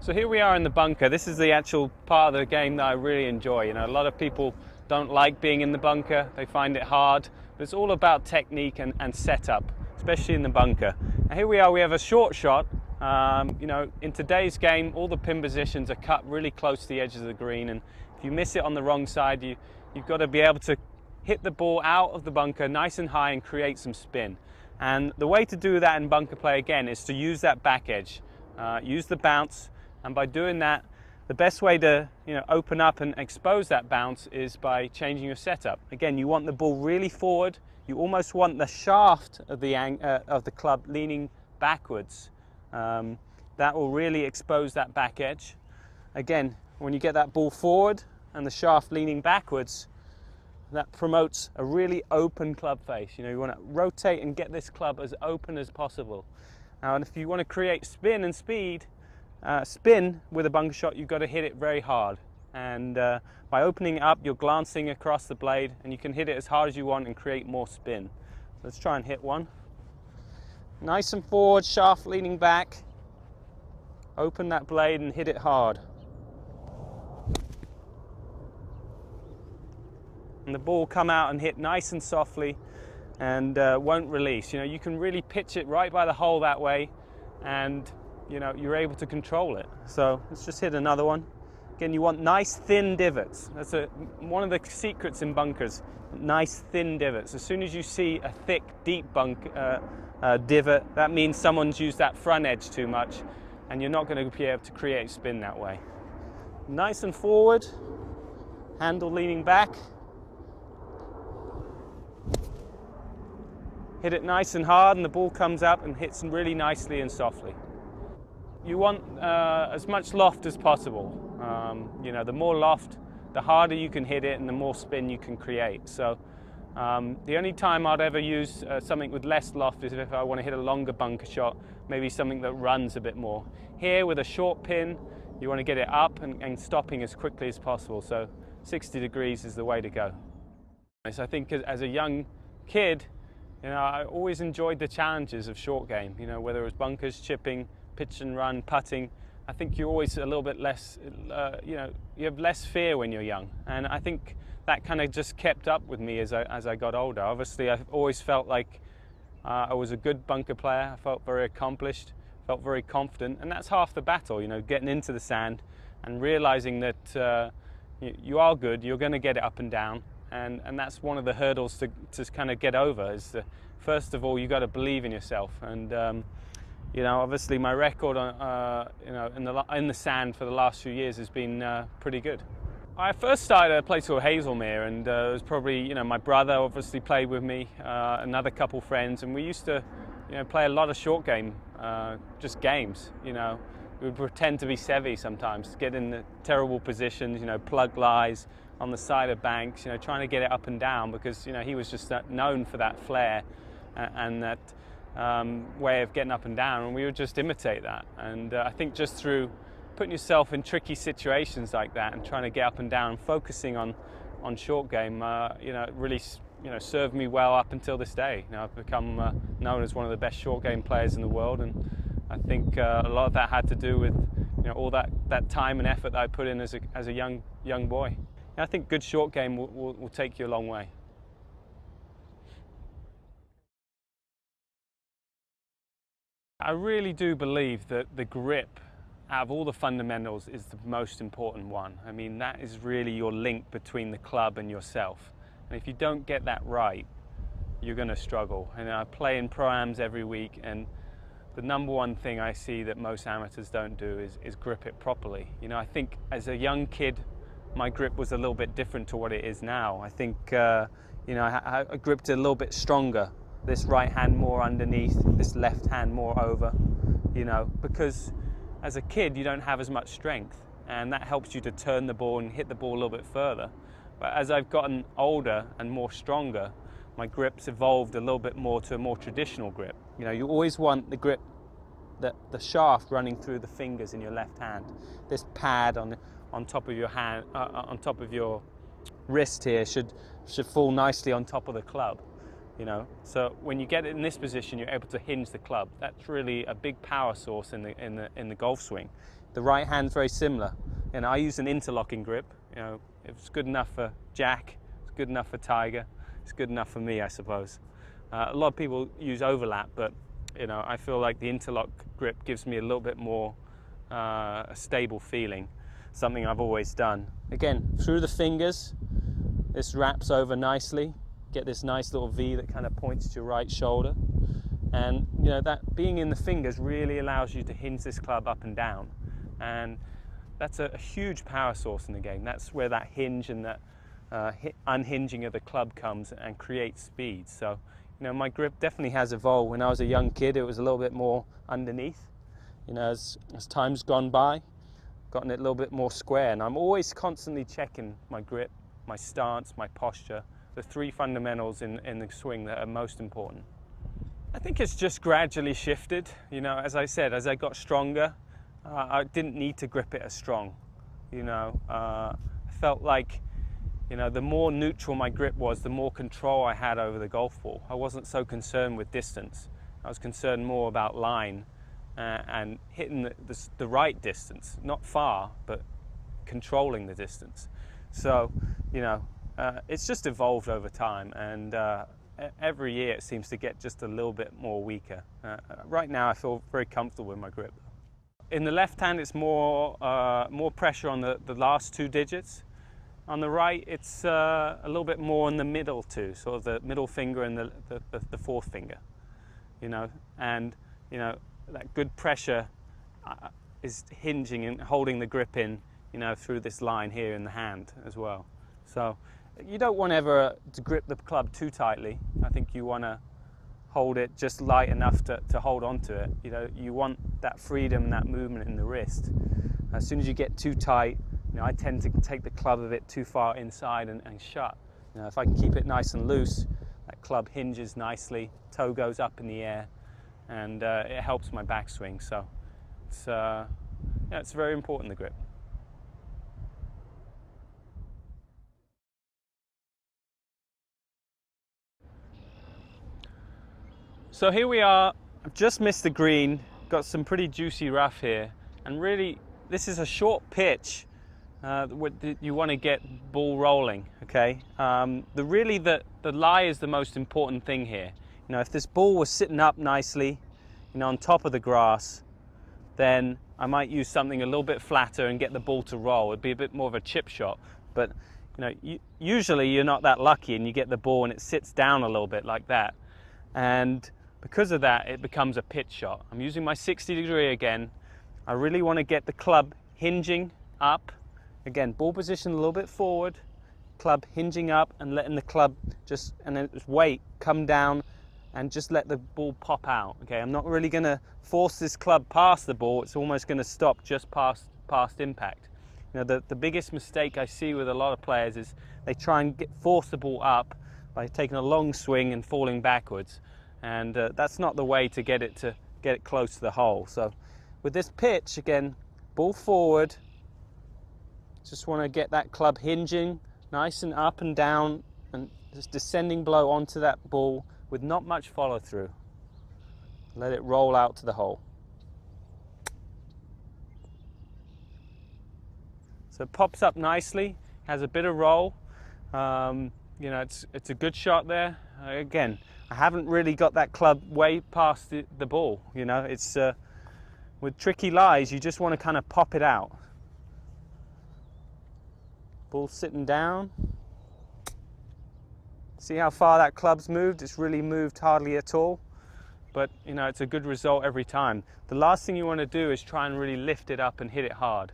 So here we are in the bunker. This is the actual part of the game that I really enjoy. A lot of people don't like being in the bunker. They find it hard. But it's all about technique and setup, especially in the bunker. And here we are, we have a short shot. In today's game, all the pin positions are cut really close to the edges of the green. And if you miss it on the wrong side, you've got to be able to hit the ball out of the bunker nice and high and create some spin. And the way to do that in bunker play, again, is to use that back edge. Use the bounce. And by doing that, the best way to open up and expose that bounce is by changing your setup. Again, you want the ball really forward. You almost want the shaft of the club leaning backwards. That will really expose that back edge. Again, when you get that ball forward and the shaft leaning backwards, that promotes a really open club face. You want to rotate and get this club as open as possible. Now, and if you want to create spin and speed, spin with a bunker shot, you've got to hit it very hard. And by opening it up, you're glancing across the blade and you can hit it as hard as you want and create more spin. Let's try and hit one. Nice and forward, shaft leaning back. Open that blade and hit it hard. And the ball will come out and hit nice and softly and won't release. You can really pitch it right by the hole that way, and you're able to control it. So let's just hit another one. Again, you want nice thin divots. That's one of the secrets in bunkers. Nice thin divots. As soon as you see a thick, deep divot, that means someone's used that front edge too much, and you're not going to be able to create spin that way. Nice and forward, handle leaning back. Hit it nice and hard, and the ball comes up and hits really nicely and softly. You want as much loft as possible. The more loft, the harder you can hit it and the more spin you can create. So the only time I'd ever use something with less loft is if I want to hit a longer bunker shot, maybe something that runs a bit more. Here with a short pin, you want to get it up and stopping as quickly as possible. So 60 degrees is the way to go. So I think as a young kid, I always enjoyed the challenges of short game, whether it was bunkers, chipping, pitch and run, putting. I think you're always a little bit less, you have less fear when you're young. And I think that kind of just kept up with me as I got older. Obviously, I've always felt like I was a good bunker player. I felt very accomplished, felt very confident. And that's half the battle, getting into the sand and realizing that you are good, you're going to get it up and down. And that's one of the hurdles to kind of get over. Is first of all, you got to believe in yourself. And obviously my record in the sand for the last few years has been pretty good. I first started at a place called Hazelmere, and it was probably my brother obviously played with me, another couple friends, and we used to play a lot of short game, just games. We would pretend to be Sevi sometimes, get in the terrible positions, plug lies on the side of banks, trying to get it up and down, because he was just known for that flair and that way of getting up and down, and we would just imitate that. And I think just through putting yourself in tricky situations like that and trying to get up and down, focusing on short game, it really served me well up until this day. I've become known as one of the best short game players in the world, and I think a lot of that had to do with all that time and effort that I put in as a young boy. I think good short game will take you a long way. I really do believe that the grip, out of all the fundamentals, is the most important one. I mean, that is really your link between the club and yourself. And if you don't get that right, you're going to struggle. And I play in pro-ams every week, and the number one thing I see that most amateurs don't do is grip it properly. I think as a young kid, my grip was a little bit different to what it is now. I think, I gripped it a little bit stronger. This right hand more underneath, this left hand more over, because as a kid you don't have as much strength, and that helps you to turn the ball and hit the ball a little bit further. But as I've gotten older and more stronger, my grip's evolved a little bit more to a more traditional grip. You always want the grip, the shaft running through the fingers in your left hand. This pad on top of your hand, on top of your wrist here should fall nicely on top of the club. you know. So when you get it in this position, you're able to hinge the club. That's really a big power source in the golf swing. The right hand's very similar. And I use an interlocking grip. You know, if it's good enough for Jack, it's good enough for Tiger, it's good enough for me, I suppose. A lot of people use overlap, but you know, I feel like the interlock grip gives me a little bit more a stable feeling, something I've always done. Again, through the fingers, this wraps over nicely. Get this nice little V that kind of points to your right shoulder. And you know, that being in the fingers really allows you to hinge this club up and down. And that's a huge power source in the game. That's where that hinge and that unhinging of the club comes and creates speed. So, you know, my grip definitely has evolved. When I was a young kid, it was a little bit more underneath. You know, as time's gone by, gotten it a little bit more square. And I'm always constantly checking my grip, my stance, my posture, the three fundamentals in the swing that are most important. I think it's just gradually shifted. You know, as I said, as I got stronger, I didn't need to grip it as strong. You know, I felt like, you know, the more neutral my grip was, the more control I had over the golf ball. I wasn't so concerned with distance. I was concerned more about line and hitting the right distance, not far, but controlling the distance. So, you know, it's just evolved over time, and every year it seems to get just a little bit more weaker. Right now I feel very comfortable with my grip. In the left hand, it's more pressure on the last two digits. On the right, it's a little bit more in the middle too, sort of the middle finger and the fourth finger, you know. And, you know, that good pressure is hinging and holding the grip in, you know, through this line here in the hand as well. So you don't want ever to grip the club too tightly. I think you want to hold it just light enough to hold on to it. You know, you want that freedom and that movement in the wrist. As soon as you get too tight, you know, I tend to take the club a bit too far inside and shut. You know, if I can keep it nice and loose, that club hinges nicely, toe goes up in the air, and it helps my backswing. So it's, yeah, it's very important, the grip. So here we are. I've just missed the green, got some pretty juicy rough here, and really this is a short pitch. You want to get ball rolling, okay? The lie is the most important thing here. You know, if this ball was sitting up nicely, you know, on top of the grass, then I might use something a little bit flatter and get the ball to roll. It'd be a bit more of a chip shot. But you know, usually you're not that lucky, and you get the ball and it sits down a little bit like that, and because of that, it becomes a pitch shot. I'm using my 60 degree again. I really want to get the club hinging up. Again, ball position a little bit forward, club hinging up, and letting the club just, and then its weight come down and just let the ball pop out. Okay, I'm not really going to force this club past the ball. It's almost going to stop just past impact. You know, the biggest mistake I see with a lot of players is they try and force the ball up by taking a long swing and falling backwards. And that's not the way to get it close to the hole. So with this pitch, again, ball forward, just want to get that club hinging nice and up and down, and just descending blow onto that ball with not much follow through. Let it roll out to the hole. So it pops up nicely, has a bit of roll. You know, it's a good shot there. Again, I haven't really got that club way past the ball. You know, it's with tricky lies, you just want to kind of pop it out. Ball sitting down. See how far that club's moved? It's really moved hardly at all. But, you know, it's a good result every time. The last thing you want to do is try and really lift it up and hit it hard.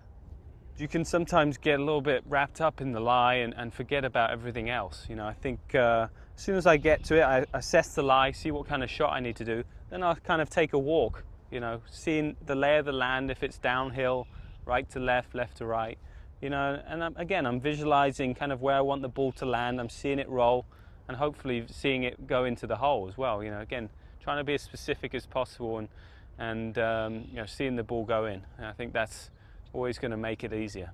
You can sometimes get a little bit wrapped up in the lie and forget about everything else. You know, I think as soon as I get to it, I assess the lie, see what kind of shot I need to do. Then I'll kind of take a walk, you know, seeing the lay of the land, if it's downhill, right to left, left to right. You know, and again, I'm visualizing kind of where I want the ball to land. I'm seeing it roll, and hopefully seeing it go into the hole as well. You know, again, trying to be as specific as possible and you know, seeing the ball go in. And I think that's always going to make it easier.